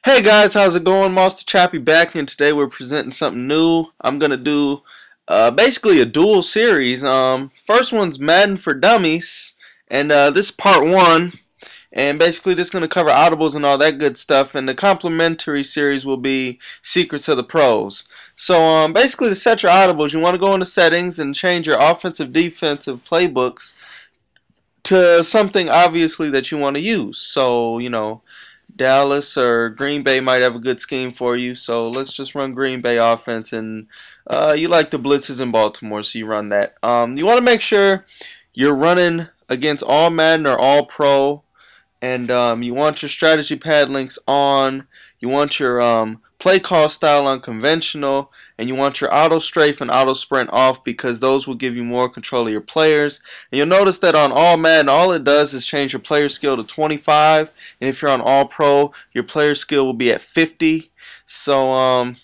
Hey guys, how's it going? Master Chappie back, and today we're presenting something new. I'm gonna do basically a dual series. First one's Madden for Dummies, and this is part one. And basically, this is gonna cover audibles and all that good stuff. And the complimentary series will be Secrets of the Pros. So basically, to set your audibles, you want to go into settings and change your offensive, defensive playbooks to something obviously that you want to use. So Dallas or Green Bay might have a good scheme for you, so let's just run Green Bay offense. And you like the blitzes in Baltimore, so you run that. You want to make sure you're running against all Madden or all Pro, and you want your strategy pad links on. You want your play call style unconventional, and you want your auto strafe and auto sprint off because those will give you more control of your players. And you'll notice that on all Madden, all it does is change your player skill to 25, and if you're on all Pro, your player skill will be at 50. So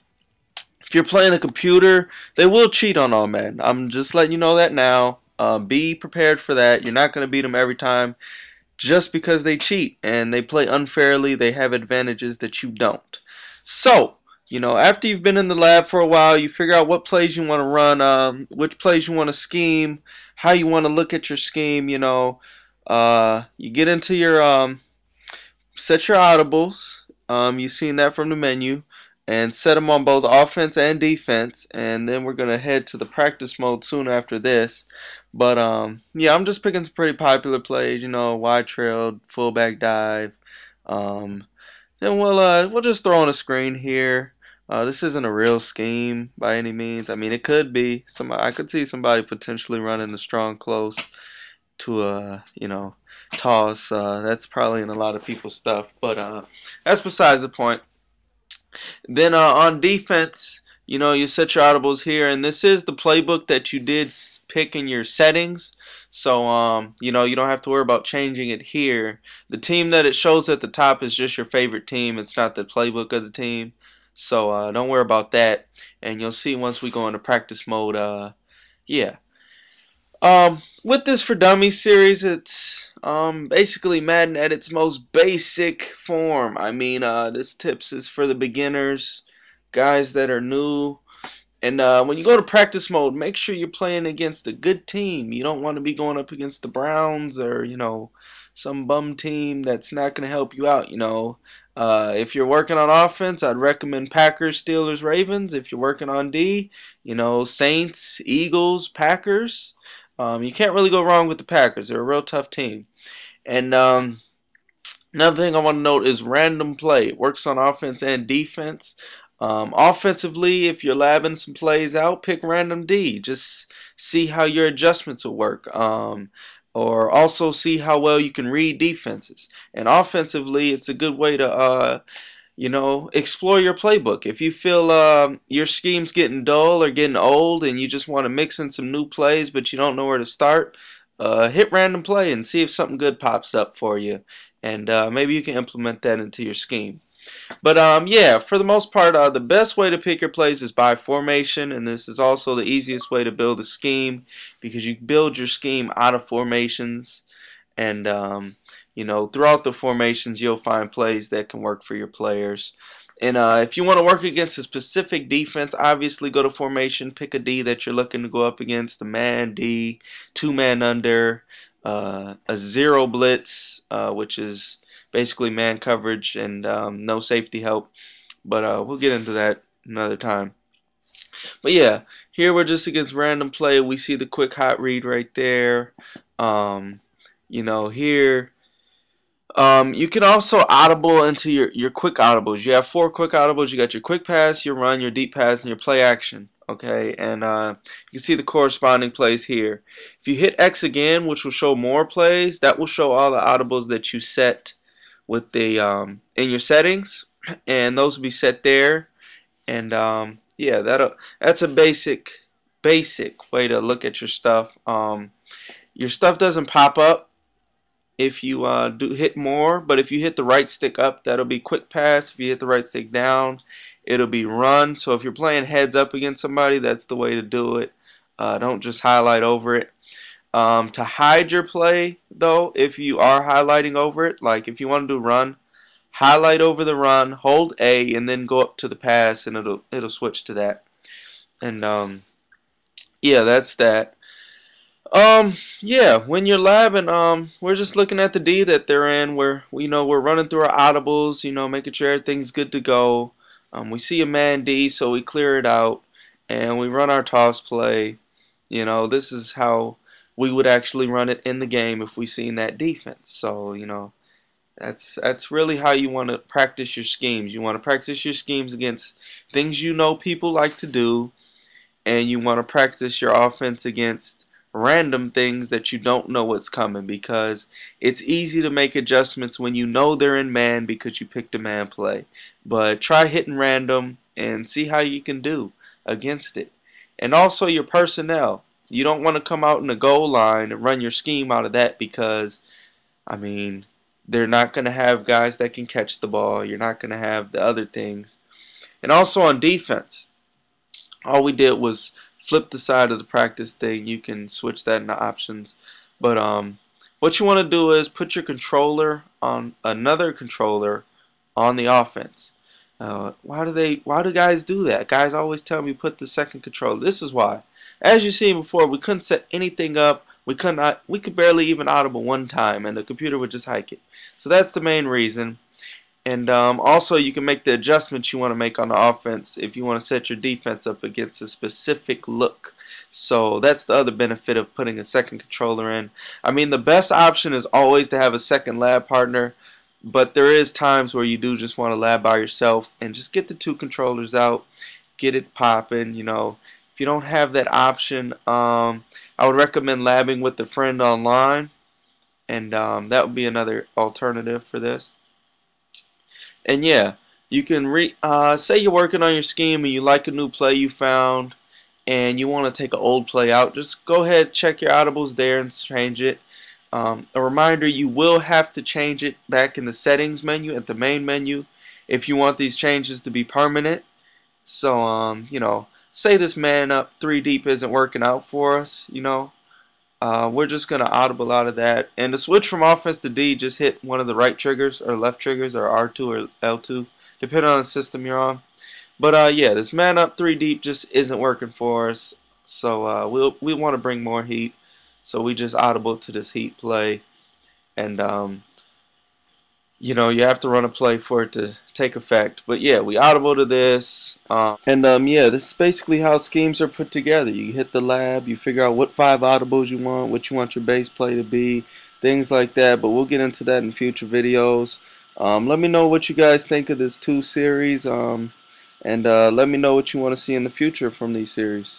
if you're playing a computer, they will cheat on all Madden. I'm just letting you know that now. Be prepared for that. You're not going to beat them every time just because they cheat and they play unfairly. They have advantages that you don't. So, after you've been in the lab for a while, you figure out what plays you want to run, which plays you want to scheme, how you want to look at your scheme. You get into your set your audibles. You've seen that from the menu, and set them on both offense and defense. And then we're gonna head to the practice mode soon after this. But yeah, I'm just picking some pretty popular plays. Wide trail, fullback dive. Then we'll just throw on a screen here. This isn't a real scheme by any means. I mean, it could be. I could see somebody potentially running a strong close to a toss. That's probably in a lot of people's stuff, but that's besides the point. Then on defense, you set your audibles here, and this is the playbook that you did pick in your settings. So you don't have to worry about changing it here. The team that it shows at the top is just your favorite team. It's not the playbook of the team. So don't worry about that. And you'll see once we go into practice mode. Yeah. With this for Dummies series, it's basically Madden at its most basic form. I mean, this tips is for the beginners, guys that are new. And when you go to practice mode, make sure you're playing against a good team. You don't want to be going up against the Browns or, some bum team that's not going to help you out. If you're working on offense, I'd recommend Packers, Steelers, Ravens. If you're working on D, Saints, Eagles, Packers. You can't really go wrong with the Packers. They're a real tough team. And another thing I want to note is random play. It works on offense and defense. Offensively, if you're labbing some plays out, pick random D. Just see how your adjustments will work. Or also see how well you can read defenses. And offensively, it's a good way to explore your playbook. If you feel your scheme's getting dull or getting old and you just want to mix in some new plays but you don't know where to start, hit random play and see if something good pops up for you. And maybe you can implement that into your scheme. But yeah, for the most part, the best way to pick your plays is by formation, and this is also the easiest way to build a scheme because you build your scheme out of formations, and throughout the formations you'll find plays that can work for your players. And if you want to work against a specific defense, obviously go to formation, pick a D that you're looking to go up against, a man D, two-man under, a zero blitz, which is basically man coverage and no safety help, but we'll get into that another time. But yeah, here we're just against random play. We see the quick hot read right there. Here you can also audible into your quick audibles. You have 4 quick audibles. You got your quick pass, your run, your deep pass, and your play action. Okay, and you can see the corresponding plays here. If you hit X again, which will show more plays, that will show all the audibles that you set with the in your settings, and those will be set there. And yeah, that's a basic way to look at your stuff. Your stuff doesn't pop up if you do hit more, but if you hit the right stick up, that'll be quick pass. If you hit the right stick down, it'll be run. So if you're playing heads up against somebody, that's the way to do it. Don't just highlight over it. To hide your play, though, if you are highlighting over it, like if you want to do run, highlight over the run, hold A, and then go up to the pass, and it'll switch to that. And yeah, that's that. Yeah, when you're labbing, we're just looking at the D that they're in. We're running through our audibles, making sure everything's good to go. We see a man D, so we clear it out, and we run our toss play. This is how we would actually run it in the game if we seen that defense. So, that's really how you want to practice your schemes. You want to practice your schemes against things people like to do, and you want to practice your offense against random things that you don't know what's coming, because it's easy to make adjustments when you know they're in man because you picked a man play. But try hitting random and see how you can do against it. And also your personnel. You don't want to come out in the goal line and run your scheme out of that, because they're not going to have guys that can catch the ball. You're not going to have the other things. And also on defense, all we did was flip the side of the practice thing. You can switch that into options. But what you want to do is put your controller on another controller on the offense. Why do guys do that? Guys always tell me put the second controller. This is why. As you seen before, we couldn't set anything up. We could barely even audible one time, and the computer would just hike it. So that's the main reason. And also, you can make the adjustments you want to make on the offense if you want to set your defense up against a specific look. So that's the other benefit of putting a second controller in. The best option is always to have a second lab partner, but there is times where you do just want to lab by yourself and just get the two controllers out, get it popping. If you don't have that option, I would recommend labbing with a friend online, and that would be another alternative for this. And yeah, you can say you're working on your scheme and you like a new play you found and you want to take an old play out. Just go ahead, check your audibles there and change it. A reminder, you will have to change it back in the settings menu at the main menu if you want these changes to be permanent. So say this man up 3 deep isn't working out for us, we're just going to audible out of that. And to switch from offense to D, just hit one of the right triggers or left triggers, or R2 or L2, depending on the system you're on. But yeah, this man up 3 deep just isn't working for us. So we want to bring more heat. So we just audible to this heat play. And you have to run a play for it to take effect. But yeah, we audible to this. Yeah, this is basically how schemes are put together. You hit the lab, you figure out what 5 audibles you want, what you want your base play to be, things like that. But we'll get into that in future videos. Let me know what you guys think of this 2 series. And let me know what you want to see in the future from these series.